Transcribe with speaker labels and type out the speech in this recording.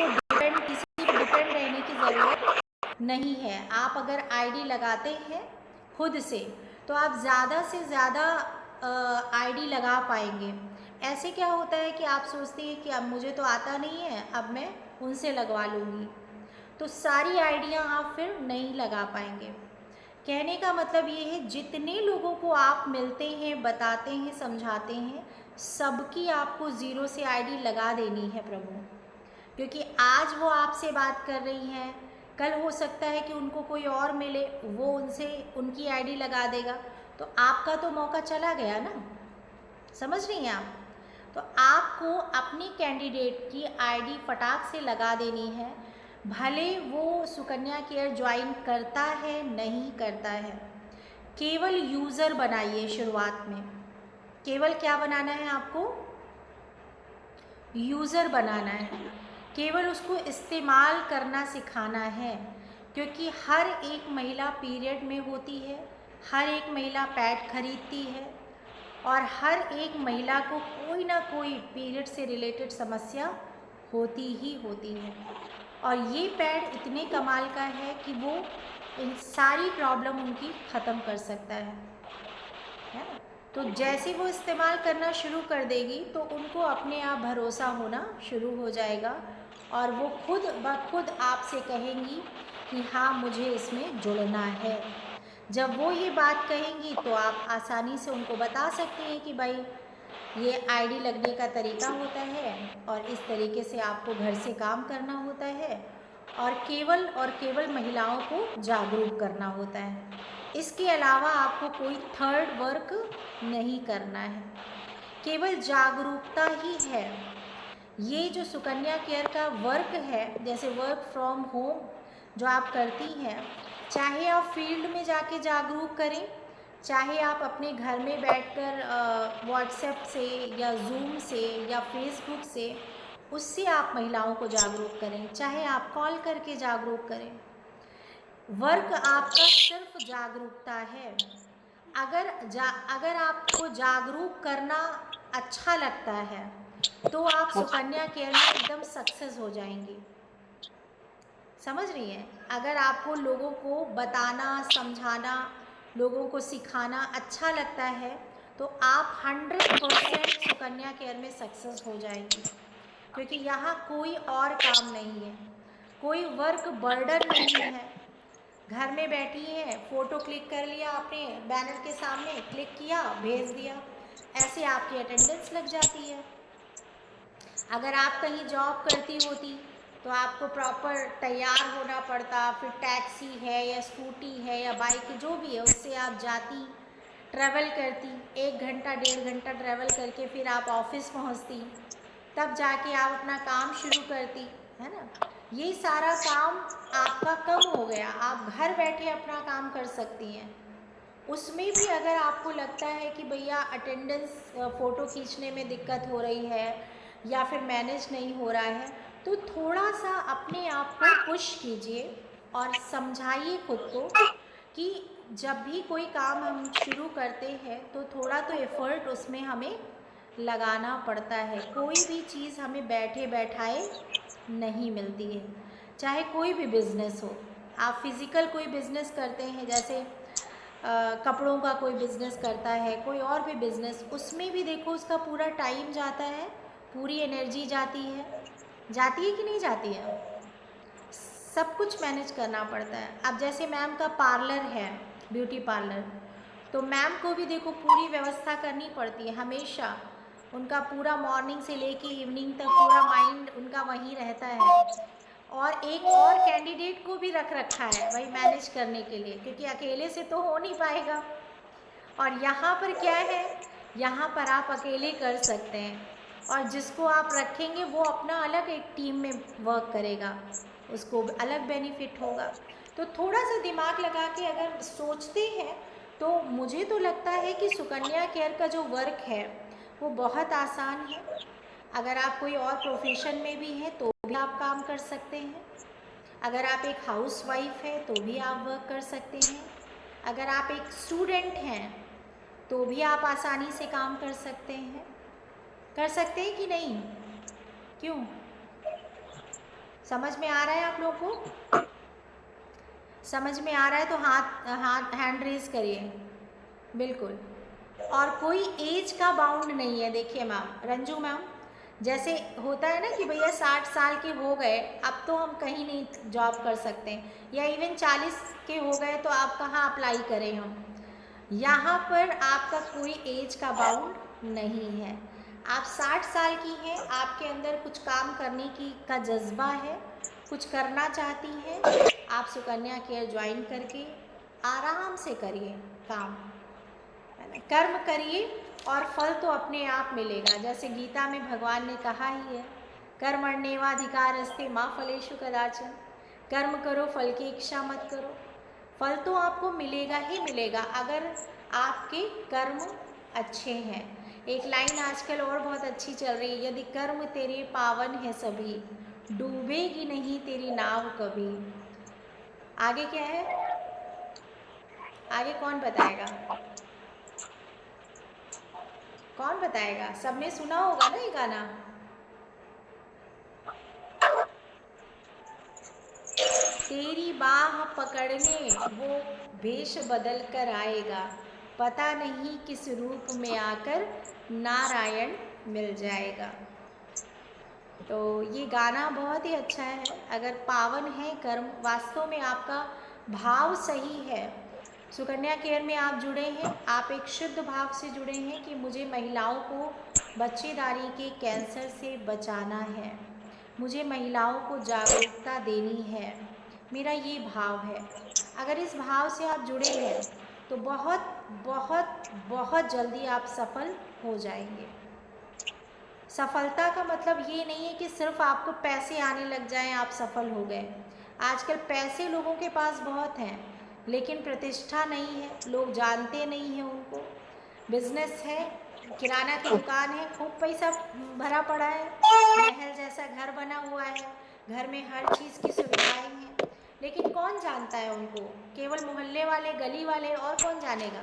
Speaker 1: आपको किसी पे डिपेंड रहने की ज़रूरत नहीं है। आप अगर आईडी लगाते हैं खुद से तो आप ज़्यादा से ज़्यादा आईडी लगा पाएंगे। ऐसे क्या होता है कि आप सोचते हैं कि अब मुझे तो आता नहीं है, अब मैं उनसे लगवा लूँगी, तो सारी आइडियाँ आप फिर नहीं लगा पाएंगे। कहने का मतलब ये है, जितने लोगों को आप मिलते हैं, बताते हैं, समझाते हैं, सबकी आपको ज़ीरो से आईडी लगा देनी है प्रभु। क्योंकि आज वो आपसे बात कर रही हैं, कल हो सकता है कि उनको कोई और मिले, वो उनसे उनकी आईडी लगा देगा, तो आपका तो मौका चला गया ना। समझ रही हैं आप? तो आपको अपनी कैंडिडेट की आईडी फटाक से लगा देनी है, भले वो सुकन्या केयर ज्वाइन करता है नहीं करता है। केवल यूज़र बनाइए शुरुआत में। केवल क्या बनाना है आपको? यूज़र बनाना है। केवल उसको इस्तेमाल करना सिखाना है, क्योंकि हर एक महिला पीरियड में होती है, हर एक महिला पैड खरीदती है, और हर एक महिला को कोई ना कोई पीरियड से रिलेटेड समस्या होती ही होती है। और ये पैड इतने कमाल का है कि वो इन सारी प्रॉब्लम उनकी ख़त्म कर सकता है ना। तो जैसे वो इस्तेमाल करना शुरू कर देगी तो उनको अपने आप भरोसा होना शुरू हो जाएगा, और वो खुद ब खुद आपसे कहेंगी कि हाँ, मुझे इसमें जुड़ना है। जब वो ये बात कहेंगी तो आप आसानी से उनको बता सकते हैं कि भाई ये आईडी लगने का तरीका होता है, और इस तरीके से आपको घर से काम करना होता है, और केवल महिलाओं को जागरूक करना होता है। इसके अलावा आपको कोई थर्ड वर्क नहीं करना है, केवल जागरूकता ही है। ये जो सुकन्या केयर का वर्क है, जैसे वर्क फ्रॉम होम जो आप करती हैं, चाहे आप फील्ड में जाके जागरूक करें, चाहे आप अपने घर में बैठकर व्हाट्सएप से या जूम से या फेसबुक से उससे आप महिलाओं को जागरूक करें, चाहे आप कॉल करके जागरूक करें, वर्क आपका सिर्फ जागरूकता है। अगर आपको जागरूक करना अच्छा लगता है तो आप सुकन्या केयर में एकदम सक्सेस हो जाएंगी। समझ रही हैं? अगर आपको लोगों को बताना, समझाना, लोगों को सिखाना अच्छा लगता है तो आप 100% सुकन्या केयर में सक्सेस हो जाएंगी, क्योंकि यहाँ कोई और काम नहीं है, कोई वर्क बर्डन नहीं है। घर में बैठी है, फ़ोटो क्लिक कर लिया आपने, बैनर के सामने क्लिक किया, भेज दिया, ऐसे आपकी अटेंडेंस लग जाती है। अगर आप कहीं जॉब करती होती तो आपको प्रॉपर तैयार होना पड़ता, फिर टैक्सी है या स्कूटी है या बाइक जो भी है उससे आप जाती, ट्रैवल करती, 1 घंटा 1.5 घंटा ट्रैवल करके फिर आप ऑफिस पहुंचती, तब जाके आप अपना काम शुरू करती, है ना। ये सारा काम आपका कम हो गया, आप घर बैठे अपना काम कर सकती हैं। उसमें भी अगर आपको लगता है कि भैया अटेंडेंस फ़ोटो खींचने में दिक्कत हो रही है या फिर मैनेज नहीं हो रहा है, तो थोड़ा सा अपने आप को पुश कीजिए और समझाइए खुद को कि जब भी कोई काम हम शुरू करते हैं तो थोड़ा तो एफ़र्ट उसमें हमें लगाना पड़ता है। कोई भी चीज़ हमें बैठे बैठाए नहीं मिलती है, चाहे कोई भी बिज़नेस हो। आप फिज़िकल कोई बिज़नेस करते हैं, जैसे कपड़ों का कोई बिज़नेस करता है, कोई और भी बिज़नेस, उसमें भी देखो उसका पूरा टाइम जाता है, पूरी एनर्जी जाती है कि नहीं जाती है? सब कुछ मैनेज करना पड़ता है। अब जैसे मैम का पार्लर है, ब्यूटी पार्लर, तो मैम को भी देखो पूरी व्यवस्था करनी पड़ती है हमेशा। उनका पूरा मॉर्निंग से लेके इवनिंग तक पूरा माइंड उनका वहीं रहता है, और एक और कैंडिडेट को भी रख रखा है वही मैनेज करने के लिए, क्योंकि अकेले से तो हो नहीं पाएगा। और यहाँ पर क्या है, यहाँ पर आप अकेले कर सकते हैं, और जिसको आप रखेंगे वो अपना अलग एक टीम में वर्क करेगा, उसको अलग बेनिफिट होगा। तो थोड़ा सा दिमाग लगा के अगर सोचते हैं तो मुझे तो लगता है कि सुकन्या केयर का जो वर्क है वो बहुत आसान है। अगर आप कोई और प्रोफेशन में भी हैं तो भी आप काम कर सकते हैं, अगर आप एक हाउस वाइफ है तो भी आप वर्क कर सकते हैं, अगर आप एक स्टूडेंट हैं तो भी आप आसानी से काम कर सकते हैं। कर सकते हैं कि नहीं? क्यों? समझ में आ रहा है आप लोगों को? समझ में आ रहा है तो हाथ हैंड रेज करिए। बिल्कुल। और कोई एज का बाउंड नहीं है। देखिए मैम, रंजू मैम, जैसे होता है ना कि भैया 60 साल के हो गए, अब तो हम कहीं नहीं जॉब कर सकते हैं, या इवन 40 के हो गए तो आप कहाँ अप्लाई करें हम। यहाँ पर आपका कोई एज का बाउंड नहीं है। आप 60 साल की हैं, आपके अंदर कुछ काम करने की का जज्बा है, कुछ करना चाहती हैं, आप सुकन्या केयर ज्वाइन करके आराम से करिए काम, है ना। कर्म करिए और फल तो अपने आप मिलेगा। जैसे गीता में भगवान ने कहा ही है, कर्मण्येवाधिकारस्ते मा फलेषु कदाचन। कर्म करो, फल की इच्छा मत करो। फल तो आपको मिलेगा ही मिलेगा अगर आपके कर्म अच्छे हैं। एक लाइन आजकल और बहुत अच्छी चल रही है, यदि कर्म तेरे पावन है सभी, डूबेगी नहीं तेरी नाव कभी। आगे क्या है, आगे कौन बताएगा? कौन बताएगा? सबने सुना होगा ना ये गाना। तेरी बाह पकड़ने वो भेष बदल कर आएगा, पता नहीं किस रूप में आकर नारायण मिल जाएगा। तो ये गाना बहुत ही अच्छा है। अगर पावन है कर्म, वास्तव में आपका भाव सही है, सुकन्या केयर में आप जुड़े हैं, आप एक शुद्ध भाव से जुड़े हैं कि मुझे महिलाओं को बच्चेदारी के कैंसर से बचाना है, मुझे महिलाओं को जागरूकता देनी है, मेरा ये भाव है। अगर इस भाव से आप जुड़े हैं तो बहुत बहुत बहुत जल्दी आप सफल हो जाएंगे। सफलता का मतलब ये नहीं है कि सिर्फ आपको पैसे आने लग जाएं आप सफल हो गए। आजकल पैसे लोगों के पास बहुत हैं, लेकिन प्रतिष्ठा नहीं है, लोग जानते नहीं हैं उनको। बिजनेस है, किराना की दुकान है, खूब पैसा भरा पड़ा है, महल जैसा घर बना हुआ है, घर में हर चीज़ की सुविधाएं हैं, लेकिन कौन जानता है उनको? केवल मोहल्ले वाले, गली वाले, और कौन जानेगा?